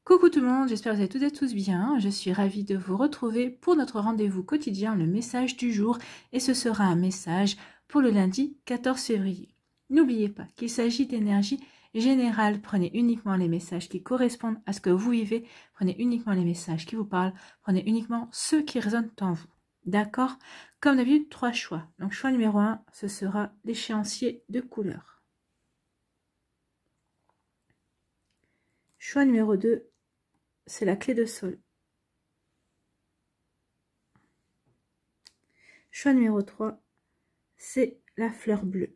Coucou tout le monde, j'espère que vous allez toutes et tous bien. Je suis ravie de vous retrouver pour notre rendez-vous quotidien, le message du jour. Et ce sera un message pour le lundi 14 février. N'oubliez pas qu'il s'agit d'énergie générale. Prenez uniquement les messages qui correspondent à ce que vous vivez. Prenez uniquement les messages qui vous parlent. Prenez uniquement ceux qui résonnent en vous. D'accord? Comme d'habitude, 3 choix. Donc choix numéro 1, ce sera l'échéancier de couleur. Choix numéro 2, c'est la clé de sol. Choix numéro 3, c'est la fleur bleue.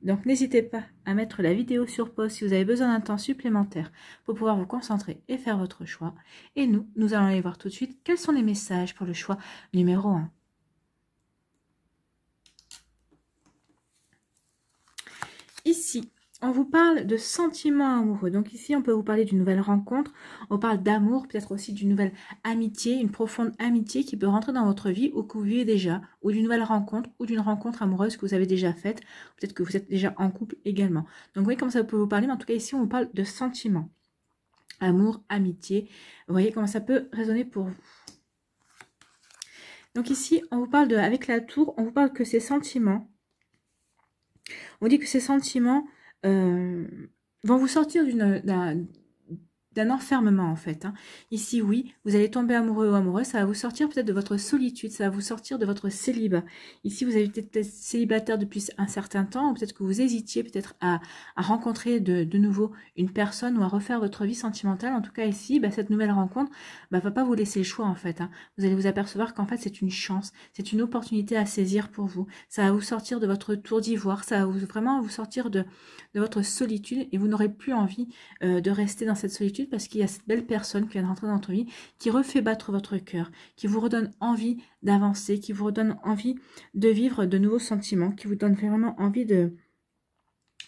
Donc n'hésitez pas à mettre la vidéo sur pause si vous avez besoin d'un temps supplémentaire pour pouvoir vous concentrer et faire votre choix. Et nous allons aller voir tout de suite quels sont les messages pour le choix numéro 1. Ici, on vous parle de sentiments amoureux. Donc ici, on peut vous parler d'une nouvelle rencontre. On parle d'amour, peut-être aussi d'une nouvelle amitié, une profonde amitié qui peut rentrer dans votre vie ou que vous vivez déjà, ou d'une nouvelle rencontre, ou d'une rencontre amoureuse que vous avez déjà faite. Peut-être que vous êtes déjà en couple également. Donc vous voyez comment ça peut vous parler, mais en tout cas ici, on vous parle de sentiments. Amour, amitié. Vous voyez comment ça peut résonner pour vous. Donc ici, on vous parle de, avec la tour, on vous parle que ces sentiments, on dit que ces sentiments vont vous sortir d'un enfermement en fait. Ici, oui, vous allez tomber amoureux ou amoureuse, ça va vous sortir peut-être de votre solitude, ça va vous sortir de votre célibat. Ici, vous avez peut-être célibataire depuis un certain temps, ou peut-être que vous hésitiez peut-être à rencontrer de nouveau une personne ou à refaire votre vie sentimentale. En tout cas, ici, cette nouvelle rencontre va pas vous laisser le choix en fait. Vous allez vous apercevoir qu'en fait, c'est une chance, c'est une opportunité à saisir pour vous. Ça va vous sortir de votre tour d'ivoire, ça va vraiment vous sortir de votre solitude et vous n'aurez plus envie de rester dans cette solitude parce qu'il y a cette belle personne qui vient de rentrer dans votre vie, qui refait battre votre cœur, qui vous redonne envie d'avancer, qui vous redonne envie de vivre de nouveaux sentiments, qui vous donne vraiment envie de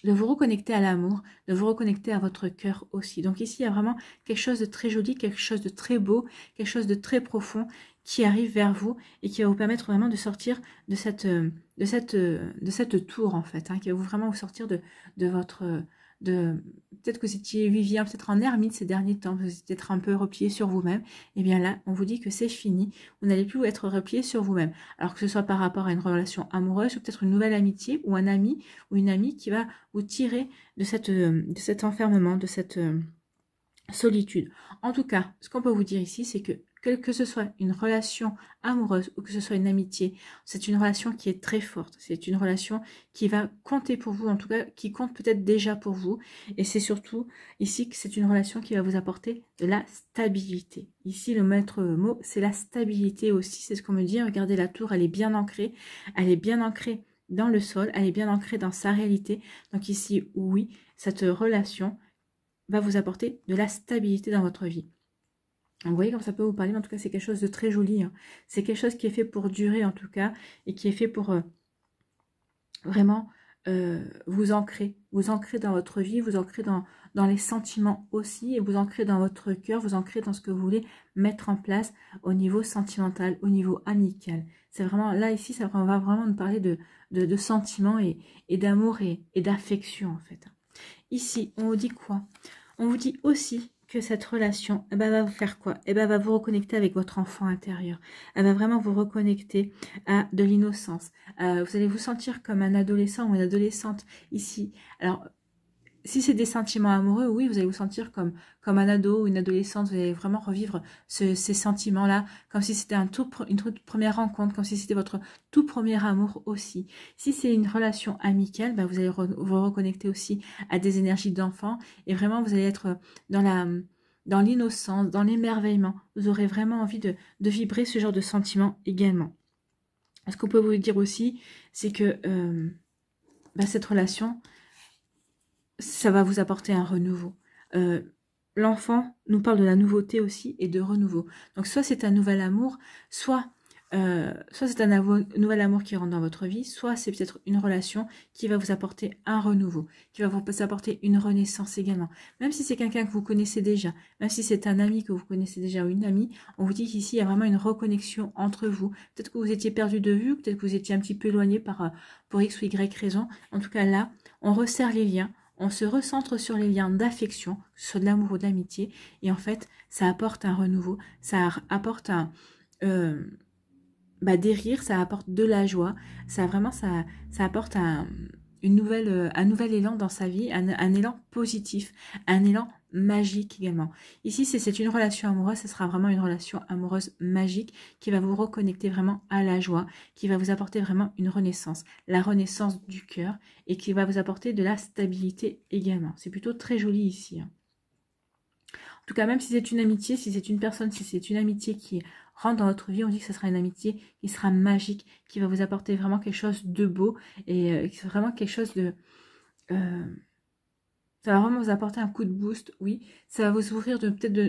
vous reconnecter à l'amour, de vous reconnecter à votre cœur aussi. Donc ici, il y a vraiment quelque chose de très joli, quelque chose de très beau, quelque chose de très profond qui arrive vers vous et qui va vous permettre vraiment de sortir de cette tour en fait, qui va vraiment vous sortir de votre... peut-être que vous viviez peut-être en ermite ces derniers temps, vous étiez peut-être un peu replié sur vous-même, et bien là, on vous dit que c'est fini, vous n'allez plus être replié sur vous-même, alors que ce soit par rapport à une relation amoureuse, ou peut-être une nouvelle amitié, ou un ami, ou une amie qui va vous tirer de cet enfermement, de cette solitude. En tout cas, ce qu'on peut vous dire ici, c'est que ce soit une relation amoureuse ou que ce soit une amitié, c'est une relation qui est très forte. C'est une relation qui va compter pour vous, en tout cas, qui compte peut-être déjà pour vous. Et c'est surtout ici que c'est une relation qui va vous apporter de la stabilité. Ici, le maître mot, c'est la stabilité aussi. C'est ce qu'on me dit. Regardez, la tour, elle est bien ancrée. Elle est bien ancrée dans le sol. Elle est bien ancrée dans sa réalité. Donc ici, oui, cette relation va vous apporter de la stabilité dans votre vie. Vous voyez comme ça peut vous parler, mais en tout cas c'est quelque chose de très joli. C'est quelque chose qui est fait pour durer en tout cas, et qui est fait pour vraiment vous ancrer dans votre vie, vous ancrer dans les sentiments aussi, et vous ancrer dans votre cœur, vous ancrer dans ce que vous voulez mettre en place au niveau sentimental, au niveau amical. C'est vraiment, là ici, ça va vraiment nous parler de sentiments et d'amour et d'affection en fait. Ici, on vous dit quoi? On vous dit aussi que cette relation, va vous faire quoi? Va vous reconnecter avec votre enfant intérieur. Elle va vraiment vous reconnecter à de l'innocence. Vous allez vous sentir comme un adolescent ou une adolescente ici. Alors, si c'est des sentiments amoureux, oui, vous allez vous sentir comme un ado ou une adolescente. Vous allez vraiment revivre ces sentiments-là, comme si c'était une toute première rencontre, comme si c'était votre tout premier amour aussi. Si c'est une relation amicale, vous allez vous reconnecter aussi à des énergies d'enfant. Et vraiment, vous allez être dans l'innocence, dans l'émerveillement. Vous aurez vraiment envie de vibrer ce genre de sentiments également. Ce qu'on peut vous dire aussi, c'est que cette relation, ça va vous apporter un renouveau. L'enfant nous parle de la nouveauté aussi et de renouveau. Donc soit c'est un nouvel amour, soit c'est un nouvel amour qui rentre dans votre vie, soit c'est peut-être une relation qui va vous apporter un renouveau, qui va vous apporter une renaissance également. Même si c'est quelqu'un que vous connaissez déjà, même si c'est un ami que vous connaissez déjà ou une amie, on vous dit qu'ici il y a vraiment une reconnexion entre vous. Peut-être que vous étiez perdu de vue, peut-être que vous étiez un petit peu éloigné pour X ou Y raison. En tout cas là, on resserre les liens. on se recentre sur les liens d'affection, que ce soit de l'amour ou de l'amitié, et en fait, ça apporte un renouveau, ça apporte des rires, ça apporte de la joie, ça apporte un nouvel élan dans sa vie, un élan positif, un élan magique également. Ici, si c'est une relation amoureuse, ce sera vraiment une relation amoureuse magique qui va vous reconnecter vraiment à la joie, qui va vous apporter vraiment une renaissance, la renaissance du cœur et qui va vous apporter de la stabilité également. C'est plutôt très joli ici. En tout cas, même si c'est une amitié, si c'est une personne, si c'est une amitié qui rentre dans votre vie, on dit que ce sera une amitié qui sera magique, qui va vous apporter vraiment quelque chose de beau et vraiment quelque chose de... ça va vraiment vous apporter un coup de boost, oui. Ça va vous ouvrir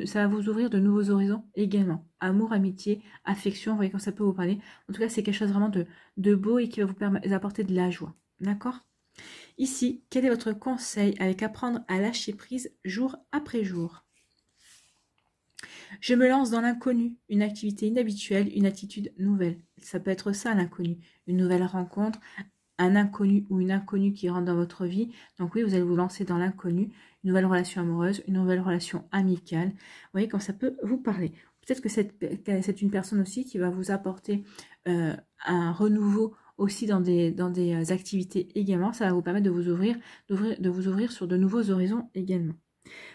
ça va vous ouvrir de nouveaux horizons également. Amour, amitié, affection, vous voyez quand ça peut vous parler. En tout cas, c'est quelque chose vraiment de beau et qui va vous apporter de la joie. D'accord? Ici, quel est votre conseil avec apprendre à lâcher prise jour après jour? Je me lance dans l'inconnu, une activité inhabituelle, une attitude nouvelle. Ça peut être ça l'inconnu, une nouvelle rencontre, un inconnu ou une inconnue qui rentre dans votre vie. Donc oui, vous allez vous lancer dans l'inconnu, une nouvelle relation amoureuse, une nouvelle relation amicale. Vous voyez quand ça peut vous parler. Peut-être que c'est une personne aussi qui va vous apporter un renouveau aussi dans des activités également. Ça va vous permettre de vous ouvrir sur de nouveaux horizons également.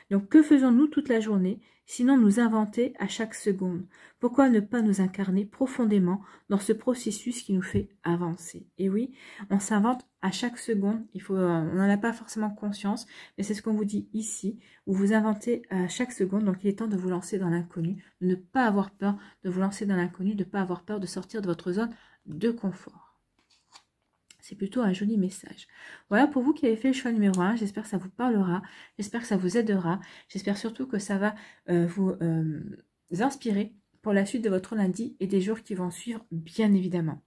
Donc, que faisons-nous toute la journée, sinon nous inventer à chaque seconde? Pourquoi ne pas nous incarner profondément dans ce processus qui nous fait avancer? Et oui, on s'invente à chaque seconde, on n'en a pas forcément conscience, mais c'est ce qu'on vous dit ici, où vous inventez à chaque seconde, donc il est temps de vous lancer dans l'inconnu, de ne pas avoir peur de vous lancer dans l'inconnu, de ne pas avoir peur de sortir de votre zone de confort. C'est plutôt un joli message. Voilà pour vous qui avez fait le choix numéro 1. J'espère que ça vous parlera. J'espère que ça vous aidera. J'espère surtout que ça va vous inspirer pour la suite de votre lundi et des jours qui vont suivre, bien évidemment.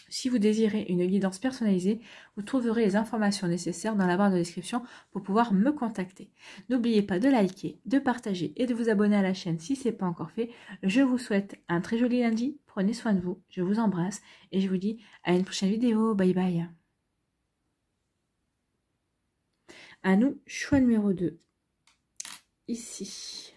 Si vous désirez une guidance personnalisée, vous trouverez les informations nécessaires dans la barre de description pour pouvoir me contacter. N'oubliez pas de liker, de partager et de vous abonner à la chaîne si ce n'est pas encore fait. Je vous souhaite un très joli lundi. Prenez soin de vous. Je vous embrasse et je vous dis à une prochaine vidéo. Bye bye. À nous, choix numéro 2. Ici.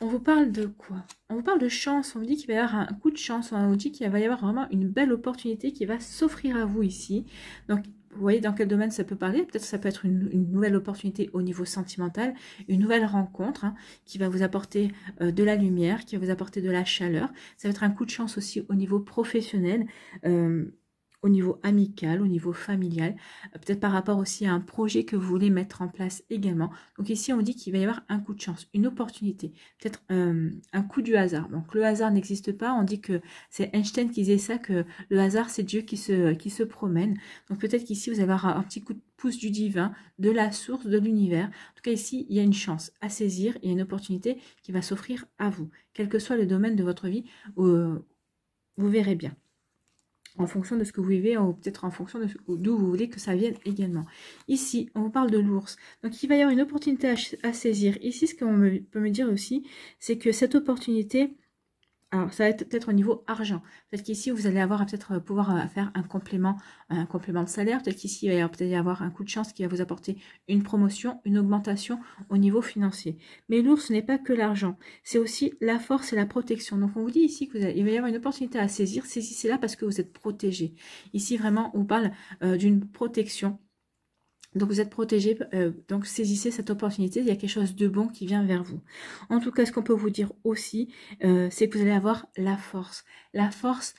On vous parle de quoi? On vous parle de chance, on vous dit qu'il va y avoir un coup de chance, on vous dit qu'il va y avoir vraiment une belle opportunité qui va s'offrir à vous ici. Donc, vous voyez dans quel domaine ça peut parler? Peut-être ça peut être une nouvelle opportunité au niveau sentimental, une nouvelle rencontre qui va vous apporter de la lumière, qui va vous apporter de la chaleur. Ça va être un coup de chance aussi au niveau professionnel, au niveau amical, au niveau familial, peut-être par rapport aussi à un projet que vous voulez mettre en place également. Donc ici, on dit qu'il va y avoir un coup de chance, une opportunité, peut-être un coup du hasard. Donc le hasard n'existe pas, on dit que c'est Einstein qui disait ça, que le hasard, c'est Dieu qui se promène. Donc peut-être qu'ici, vous allez avoir un petit coup de pouce du divin, de la source, de l'univers. En tout cas, ici, il y a une chance à saisir, il y a une opportunité qui va s'offrir à vous. Quel que soit le domaine de votre vie, vous verrez bien. En fonction de ce que vous vivez, ou peut-être en fonction d'où vous voulez que ça vienne également. Ici, on vous parle de l'ours. Donc, il va y avoir une opportunité à saisir. Ici, ce qu'on peut me dire aussi, c'est que cette opportunité, alors ça va être peut-être au niveau argent. Peut-être qu'ici, vous allez avoir peut-être pouvoir faire un complément de salaire. Peut-être qu'ici, il va peut-être y avoir un coup de chance qui va vous apporter une promotion, une augmentation au niveau financier. Mais l'ours, ce n'est pas que l'argent. C'est aussi la force et la protection. Donc, on vous dit ici qu'il va y avoir une opportunité à saisir. Saisissez-la parce que vous êtes protégé. Ici, vraiment, on parle d'une protection. Donc vous êtes protégé, donc saisissez cette opportunité, il y a quelque chose de bon qui vient vers vous. En tout cas, ce qu'on peut vous dire aussi, c'est que vous allez avoir la force. La force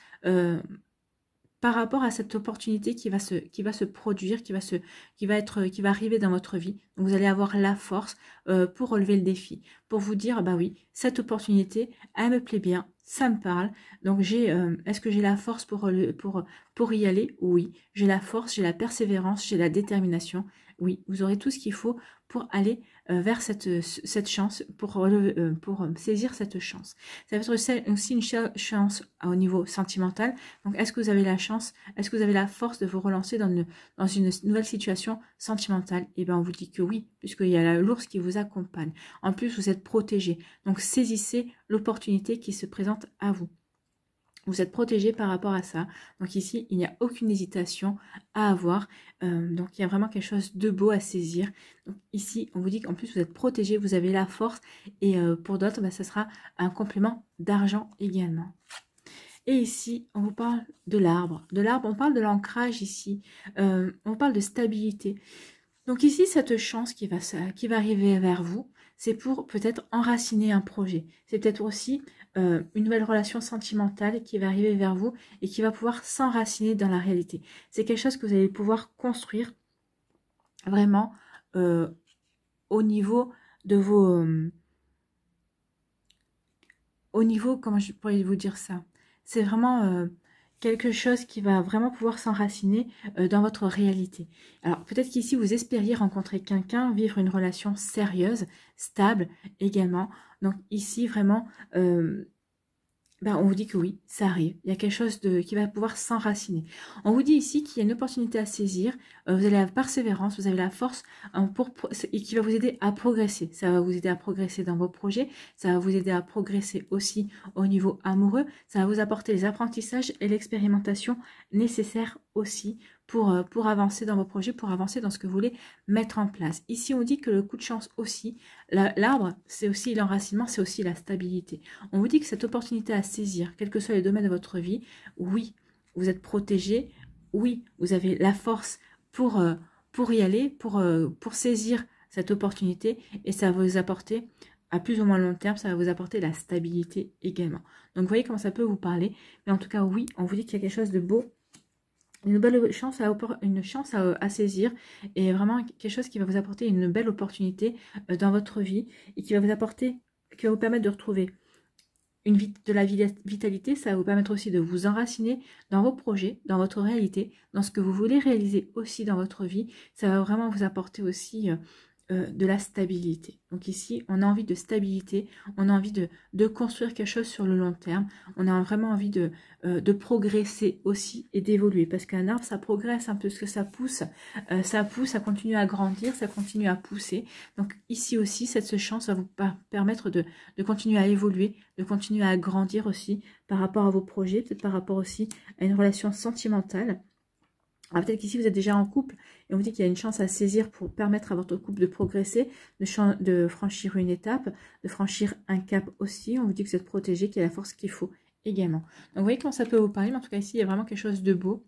par rapport à cette opportunité qui va se produire, qui va arriver dans votre vie. Donc vous allez avoir la force pour relever le défi, pour vous dire, bah oui, cette opportunité, elle me plaît bien, ça me parle. Donc est-ce que j'ai la force pour y aller? Oui. J'ai la force, j'ai la persévérance, j'ai la détermination. Oui, vous aurez tout ce qu'il faut pour aller vers cette chance, pour saisir cette chance. Ça va être aussi une chance au niveau sentimental. Donc, est-ce que vous avez la chance, est-ce que vous avez la force de vous relancer dans une nouvelle situation sentimentale? Eh bien, on vous dit que oui, puisqu'il y a l'ours qui vous accompagne. En plus, vous êtes protégé. Donc, saisissez l'opportunité qui se présente à vous. Vous êtes protégé par rapport à ça. Donc ici, il n'y a aucune hésitation à avoir. Donc il y a vraiment quelque chose de beau à saisir. Donc ici, on vous dit qu'en plus, vous êtes protégé, vous avez la force. Et pour d'autres, bah, ce sera un complément d'argent également. Et ici, on vous parle de l'arbre. De l'arbre, on parle de l'ancrage ici. On parle de stabilité. Donc ici, cette chance qui va arriver vers vous, c'est pour peut-être enraciner un projet. C'est peut-être aussi une nouvelle relation sentimentale qui va arriver vers vous et qui va pouvoir s'enraciner dans la réalité. C'est quelque chose que vous allez pouvoir construire vraiment au niveau de vos... au niveau, comment je pourrais vous dire ça? C'est vraiment quelque chose qui va vraiment pouvoir s'enraciner dans votre réalité. Alors peut-être qu'ici vous espériez rencontrer quelqu'un, vivre une relation sérieuse, stable également. Donc ici vraiment, ben, on vous dit que oui, ça arrive. Il y a quelque chose qui va pouvoir s'enraciner. On vous dit ici qu'il y a une opportunité à saisir. Vous avez la persévérance, vous avez la force et qui va vous aider à progresser. Ça va vous aider à progresser dans vos projets. Ça va vous aider à progresser aussi au niveau amoureux. Ça va vous apporter les apprentissages et l'expérimentation nécessaires aussi pour avancer dans vos projets, pour avancer dans ce que vous voulez mettre en place. Ici, on dit que le coup de chance aussi, l'arbre, c'est aussi l'enracinement, c'est aussi la stabilité. On vous dit que cette opportunité à saisir, quel que soit les domaines de votre vie, oui, vous êtes protégé, oui, vous avez la force pour y aller, pour saisir cette opportunité, et ça va vous apporter, à plus ou moins long terme, ça va vous apporter la stabilité également. Donc, vous voyez comment ça peut vous parler, mais en tout cas, oui, on vous dit qu'il y a quelque chose de beau, une belle chance à saisir, et vraiment quelque chose qui va vous apporter une belle opportunité dans votre vie, et qui va vous permettre de retrouver de la vitalité. Ça va vous permettre aussi de vous enraciner dans vos projets, dans votre réalité, dans ce que vous voulez réaliser aussi dans votre vie. Ça va vraiment vous apporter aussi de la stabilité. Donc ici, on a envie de stabilité, on a envie de construire quelque chose sur le long terme, on a vraiment envie de progresser aussi et d'évoluer, parce qu'un arbre, ça progresse un peu, parce que ça pousse, ça continue à grandir, ça continue à pousser. Donc ici aussi, cette chance va vous permettre de continuer à évoluer, de continuer à grandir aussi par rapport à vos projets, peut-être par rapport aussi à une relation sentimentale. Alors peut-être qu'ici vous êtes déjà en couple et on vous dit qu'il y a une chance à saisir pour permettre à votre couple de progresser, de franchir une étape, de franchir un cap aussi. On vous dit que vous êtes protégé, qu'il y a la force qu'il faut également. Donc vous voyez comment ça peut vous parler, mais en tout cas ici il y a vraiment quelque chose de beau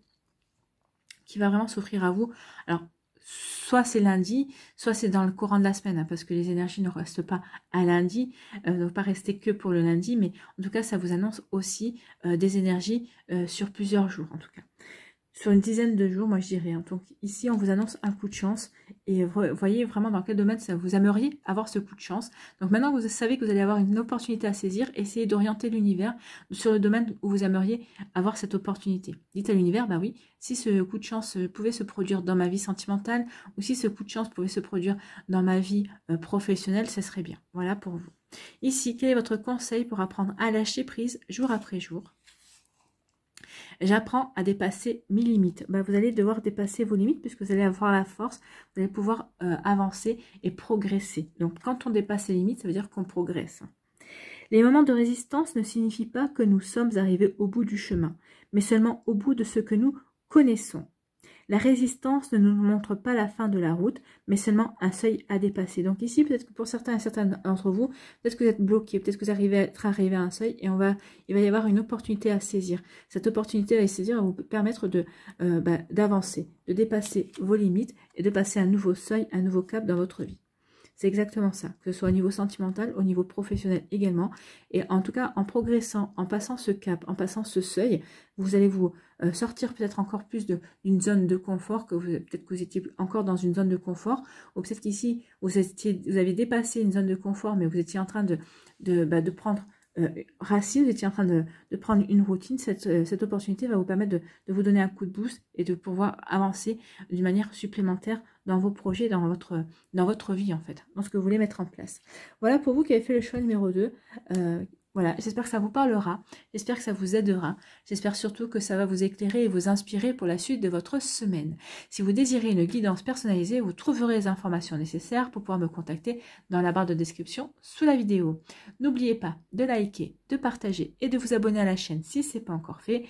qui va vraiment s'offrir à vous. Alors soit c'est lundi, soit c'est dans le courant de la semaine, hein, parce que les énergies ne restent pas à lundi, ne vont pas rester que pour le lundi, mais en tout cas ça vous annonce aussi des énergies sur plusieurs jours en tout cas. Sur une dizaine de jours, moi je dirais. Donc ici, on vous annonce un coup de chance. Et voyez vraiment dans quel domaine ça vous aimeriez avoir ce coup de chance. Donc maintenant que vous savez que vous allez avoir une opportunité à saisir, essayez d'orienter l'univers sur le domaine où vous aimeriez avoir cette opportunité. Dites à l'univers, bah oui, si ce coup de chance pouvait se produire dans ma vie sentimentale, ou si ce coup de chance pouvait se produire dans ma vie professionnelle, ça serait bien. Voilà pour vous. Ici, quel est votre conseil pour apprendre à lâcher prise jour après jour ? J'apprends à dépasser mes limites. Ben, vous allez devoir dépasser vos limites puisque vous allez avoir la force, vous allez pouvoir avancer et progresser. Donc quand on dépasse les limites, ça veut dire qu'on progresse. Les moments de résistance ne signifient pas que nous sommes arrivés au bout du chemin, mais seulement au bout de ce que nous connaissons. La résistance ne nous montre pas la fin de la route, mais seulement un seuil à dépasser. Donc ici, peut-être que pour certains et certaines d'entre vous, peut-être que vous êtes bloqués, peut-être que vous arrivez à un seuil et il va y avoir une opportunité à saisir. Cette opportunité à saisir va vous permettre d'avancer, de dépasser vos limites et de passer un nouveau seuil, un nouveau cap dans votre vie. C'est exactement ça, que ce soit au niveau sentimental, au niveau professionnel également. Et en tout cas, en progressant, en passant ce cap, en passant ce seuil, vous allez vous sortir peut-être encore plus d'une zone de confort, peut-être que vous étiez encore dans une zone de confort, ou peut-être qu'ici, vous avez dépassé une zone de confort, mais vous étiez en train de prendre racine, vous étiez en train de prendre une routine. Cette opportunité va vous permettre de vous donner un coup de boost et de pouvoir avancer d'une manière supplémentaire dans vos projets, dans votre vie en fait, dans ce que vous voulez mettre en place. Voilà pour vous qui avez fait le choix numéro 2. Voilà, j'espère que ça vous parlera, j'espère que ça vous aidera, j'espère surtout que ça va vous éclairer et vous inspirer pour la suite de votre semaine. Si vous désirez une guidance personnalisée, vous trouverez les informations nécessaires pour pouvoir me contacter dans la barre de description sous la vidéo. N'oubliez pas de liker, de partager et de vous abonner à la chaîne si ce n'est pas encore fait.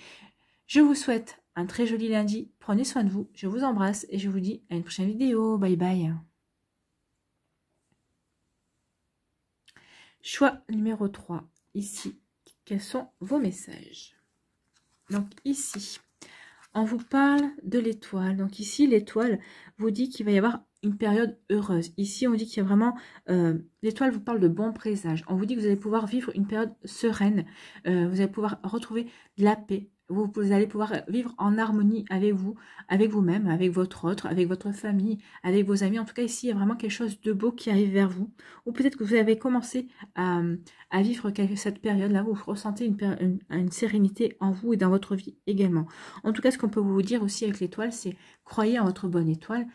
Je vous souhaite un très joli lundi, prenez soin de vous, je vous embrasse et je vous dis à une prochaine vidéo. Bye bye. Choix numéro 3. Ici, quels sont vos messages? Donc ici, on vous parle de l'étoile. Donc ici, l'étoile vous dit qu'il va y avoir une période heureuse. Ici, on dit qu'il y a vraiment... l'étoile vous parle de bons présages. On vous dit que vous allez pouvoir vivre une période sereine. Vous allez pouvoir retrouver de la paix. Vous allez pouvoir vivre en harmonie avec vous, avec vous-même, avec votre autre, avec votre famille, avec vos amis. En tout cas, ici, il y a vraiment quelque chose de beau qui arrive vers vous. Ou peut-être que vous avez commencé à vivre cette période-là où vous ressentez une sérénité en vous et dans votre vie également. En tout cas, ce qu'on peut vous dire aussi avec l'étoile, c'est croyez en votre bonne étoile.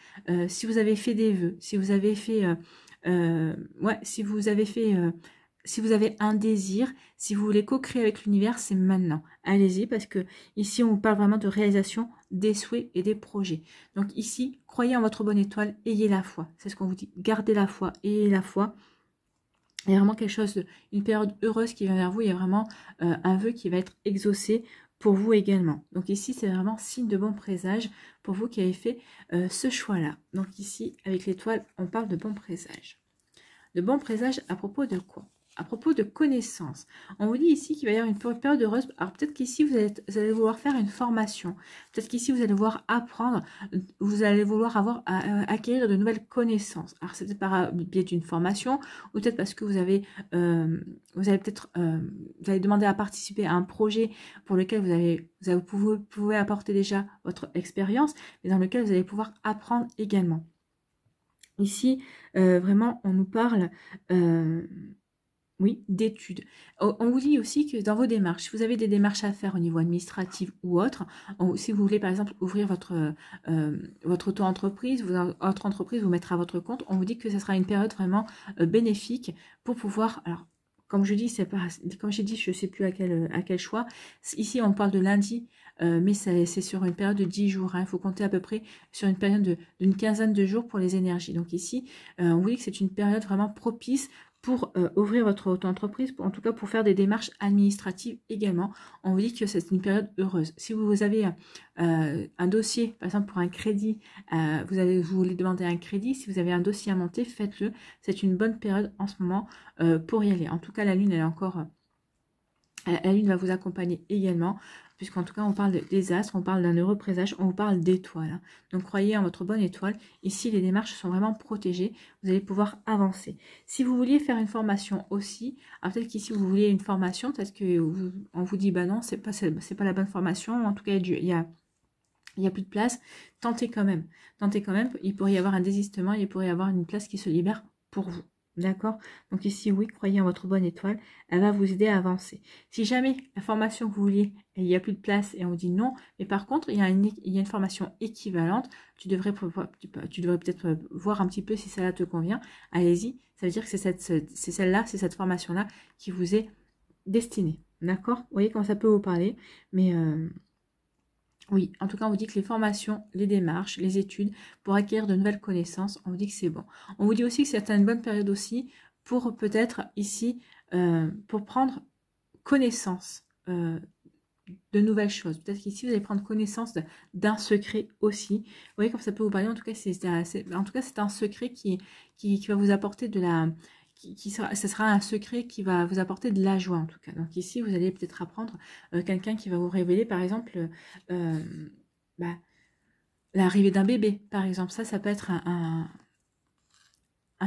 Si vous avez fait des vœux, si vous avez fait... si vous avez un désir, si vous voulez co-créer avec l'univers, c'est maintenant. Allez-y parce que ici, on vous parle vraiment de réalisation des souhaits et des projets. Donc ici, croyez en votre bonne étoile, ayez la foi. C'est ce qu'on vous dit. Gardez la foi, ayez la foi. Il y a vraiment quelque chose, une période heureuse qui vient vers vous. Il y a vraiment un vœu qui va être exaucé pour vous également. Donc ici, c'est vraiment signe de bon présage pour vous qui avez fait ce choix-là. Donc ici, avec l'étoile, on parle de bon présage. De bons présages à propos de quoi? À propos de connaissances. On vous dit ici qu'il va y avoir une période heureuse. Alors peut-être qu'ici, vous allez vouloir faire une formation. Peut-être qu'ici, vous allez vouloir apprendre. Vous allez vouloir acquérir de nouvelles connaissances. Alors c'est peut-être par le biais d'une formation. Ou peut-être parce que vous allez demander à participer à un projet pour lequel vous pouvez apporter déjà votre expérience. Mais dans lequel vous allez pouvoir apprendre également. Ici, vraiment, on nous parle, oui, d'études. On vous dit aussi que dans vos démarches, si vous avez des démarches à faire au niveau administratif ou autre, si vous voulez par exemple ouvrir votre auto-entreprise, votre entreprise vous mettra à votre compte, on vous dit que ce sera une période vraiment bénéfique pour pouvoir... Alors, comme je dis, comme j'ai dit, je ne sais plus à quel choix. Ici, on parle de lundi, mais c'est sur une période de 10 jours. Il faut compter à peu près sur une période d'une quinzaine de jours pour les énergies. Donc ici, on vous dit que c'est une période vraiment propice pour ouvrir votre auto-entreprise, en tout cas pour faire des démarches administratives également. On vous dit que c'est une période heureuse. Si vous avez un dossier, par exemple pour un crédit, vous voulez demander un crédit, si vous avez un dossier à monter, faites-le. C'est une bonne période en ce moment pour y aller. En tout cas, la lune, elle est encore... La lune va vous accompagner également, puisqu'en tout cas, on parle des astres, on parle d'un heureux présage, on vous parle d'étoiles. Donc, croyez en votre bonne étoile. Ici, les démarches sont vraiment protégées. Vous allez pouvoir avancer. Si vous vouliez faire une formation aussi, peut-être qu'ici, vous vouliez une formation, peut-être qu'on vous dit, bah non, c'est pas la bonne formation. En tout cas, il y a plus de place. Tentez quand même. Tentez quand même. Il pourrait y avoir un désistement, il pourrait y avoir une place qui se libère pour vous. D'accord? Donc ici, oui, croyez en votre bonne étoile. Elle va vous aider à avancer. Si jamais la formation que vous vouliez, il n'y a plus de place et on dit non, mais par contre, il y a une formation équivalente, tu devrais peut-être voir un petit peu si celle-là te convient. Allez-y. Ça veut dire que c'est celle-là, c'est cette formation-là qui vous est destinée. D'accord? Vous voyez comment ça peut vous parler. Mais... oui, en tout cas, on vous dit que les formations, les démarches, les études, pour acquérir de nouvelles connaissances, on vous dit que c'est bon. On vous dit aussi que c'est une bonne période aussi pour peut-être ici, pour prendre connaissance de nouvelles choses. Peut-être qu'ici, vous allez prendre connaissance d'un secret aussi. Vous voyez comme ça peut vous parler. En tout cas, c'est un secret qui va vous apporter de la... ce sera un secret qui va vous apporter de la joie en tout cas. Donc ici, vous allez peut-être apprendre quelqu'un qui va vous révéler par exemple l'arrivée d'un bébé. Par exemple, ça peut être un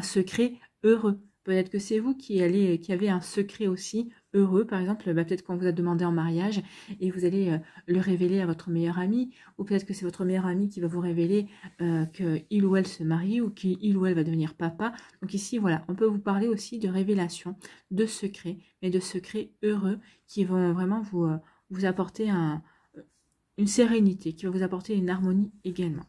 secret heureux. Peut-être que c'est vous qui avez un secret aussi heureux. Par exemple, peut-être qu'on vous a demandé en mariage et vous allez le révéler à votre meilleur ami. Ou peut-être que c'est votre meilleur ami qui va vous révéler qu'il ou elle se marie ou qu'il ou elle va devenir papa. Donc ici, voilà, on peut vous parler aussi de révélations, de secrets, mais de secrets heureux qui vont vraiment vous apporter une sérénité, qui va vous apporter une harmonie également.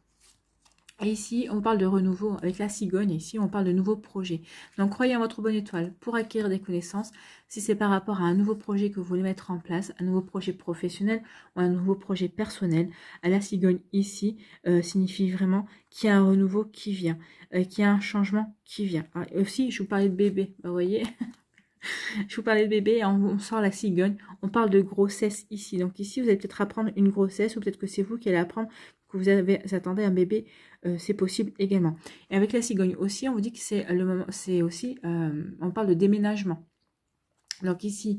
Et ici, on parle de renouveau avec la cigogne. Ici, on parle de nouveaux projets. Donc, croyez en votre bonne étoile pour acquérir des connaissances. Si c'est par rapport à un nouveau projet que vous voulez mettre en place, un nouveau projet professionnel ou un nouveau projet personnel, à la cigogne ici signifie vraiment qu'il y a un renouveau qui vient, qu'il y a un changement qui vient. Alors, aussi, je vous parlais de bébé, vous voyez. Je vous parlais de bébé, on sort la cigogne, on parle de grossesse ici. Donc ici, vous allez peut-être apprendre une grossesse ou peut-être que c'est vous qui allez apprendre que vous attendez un bébé, c'est possible également. Et avec la cigogne aussi, on vous dit que c'est le moment, c'est aussi, on parle de déménagement. Donc ici,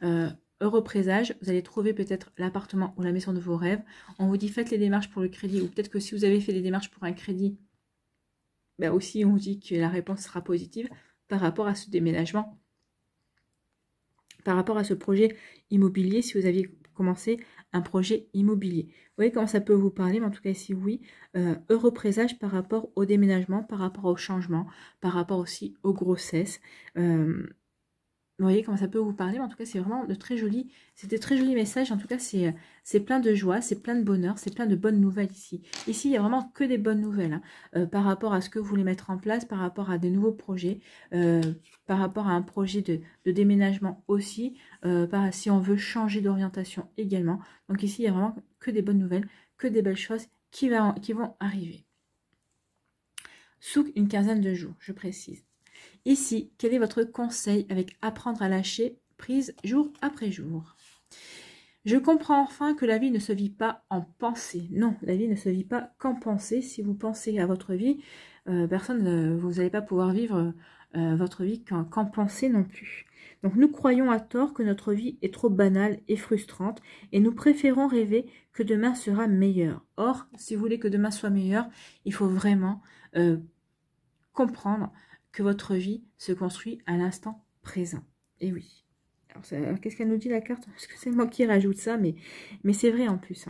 heureux présage, vous allez trouver peut-être l'appartement ou la maison de vos rêves. On vous dit faites les démarches pour le crédit ou peut-être que si vous avez fait les démarches pour un crédit, ben aussi on vous dit que la réponse sera positive par rapport à ce déménagement. Par rapport à ce projet immobilier, si vous aviez commencé un projet immobilier. Vous voyez comment ça peut vous parler, mais en tout cas ici, oui. Heureux présage par rapport au déménagement, par rapport au changement, par rapport aussi aux grossesses. Vous voyez comment ça peut vous parler, mais en tout cas, c'est vraiment de très jolis, c'est des très jolis messages. En tout cas, c'est plein de joie, c'est plein de bonheur, c'est plein de bonnes nouvelles ici. Ici, il n'y a vraiment que des bonnes nouvelles par rapport à ce que vous voulez mettre en place, par rapport à des nouveaux projets, par rapport à un projet de déménagement aussi, si on veut changer d'orientation également. Donc ici, il n'y a vraiment que des bonnes nouvelles, que des belles choses qui vont arriver. Sous une quinzaine de jours, je précise. Ici, quel est votre conseil avec apprendre à lâcher prise jour après jour? Je comprends enfin que la vie ne se vit pas en pensée. Non, la vie ne se vit pas qu'en pensée. Si vous pensez à votre vie, vous n'allez pas pouvoir vivre votre vie qu'en pensée non plus. Donc nous croyons à tort que notre vie est trop banale et frustrante et nous préférons rêver que demain sera meilleur. Or, si vous voulez que demain soit meilleur, il faut vraiment comprendre que votre vie se construit à l'instant présent. Et oui. Alors qu'est-ce qu'elle nous dit la carte? Parce que c'est moi qui rajoute ça, mais c'est vrai en plus.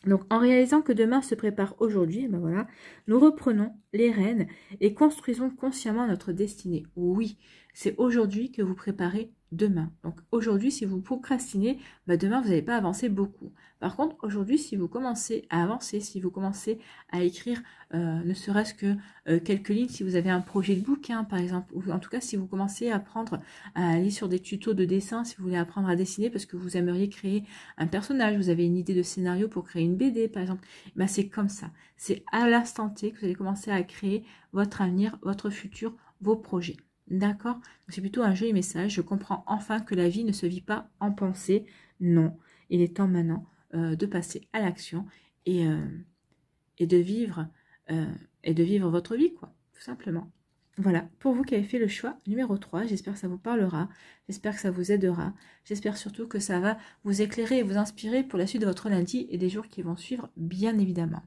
Donc, en réalisant que demain se prépare aujourd'hui, ben voilà, nous reprenons les rênes et construisons consciemment notre destinée. Oui, c'est aujourd'hui que vous préparez demain. Donc, aujourd'hui, si vous procrastinez, ben demain, vous n'allez pas avancer beaucoup. Par contre, aujourd'hui, si vous commencez à avancer, si vous commencez à écrire ne serait-ce que quelques lignes, si vous avez un projet de bouquin, par exemple, ou en tout cas, si vous commencez à apprendre à aller sur des tutos de dessin, si vous voulez apprendre à dessiner parce que vous aimeriez créer un personnage, vous avez une idée de scénario pour créer une BD, par exemple, ben c'est comme ça. C'est à l'instant T que vous allez commencer à créer votre avenir, votre futur, vos projets. D'accord? C'est plutôt un joli message. Je comprends enfin que la vie ne se vit pas en pensée. Non, il est temps maintenant de passer à l'action et de vivre votre vie, quoi, tout simplement. Voilà, pour vous qui avez fait le choix numéro 3, j'espère que ça vous parlera, j'espère que ça vous aidera, j'espère surtout que ça va vous éclairer et vous inspirer pour la suite de votre lundi et des jours qui vont suivre, bien évidemment.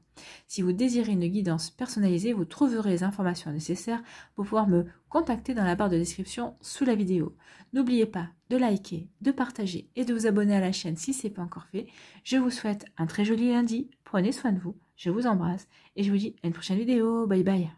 Si vous désirez une guidance personnalisée, vous trouverez les informations nécessaires pour pouvoir me contacter dans la barre de description sous la vidéo. N'oubliez pas de liker, de partager et de vous abonner à la chaîne si ce n'est pas encore fait. Je vous souhaite un très joli lundi, prenez soin de vous, je vous embrasse et je vous dis à une prochaine vidéo, bye bye.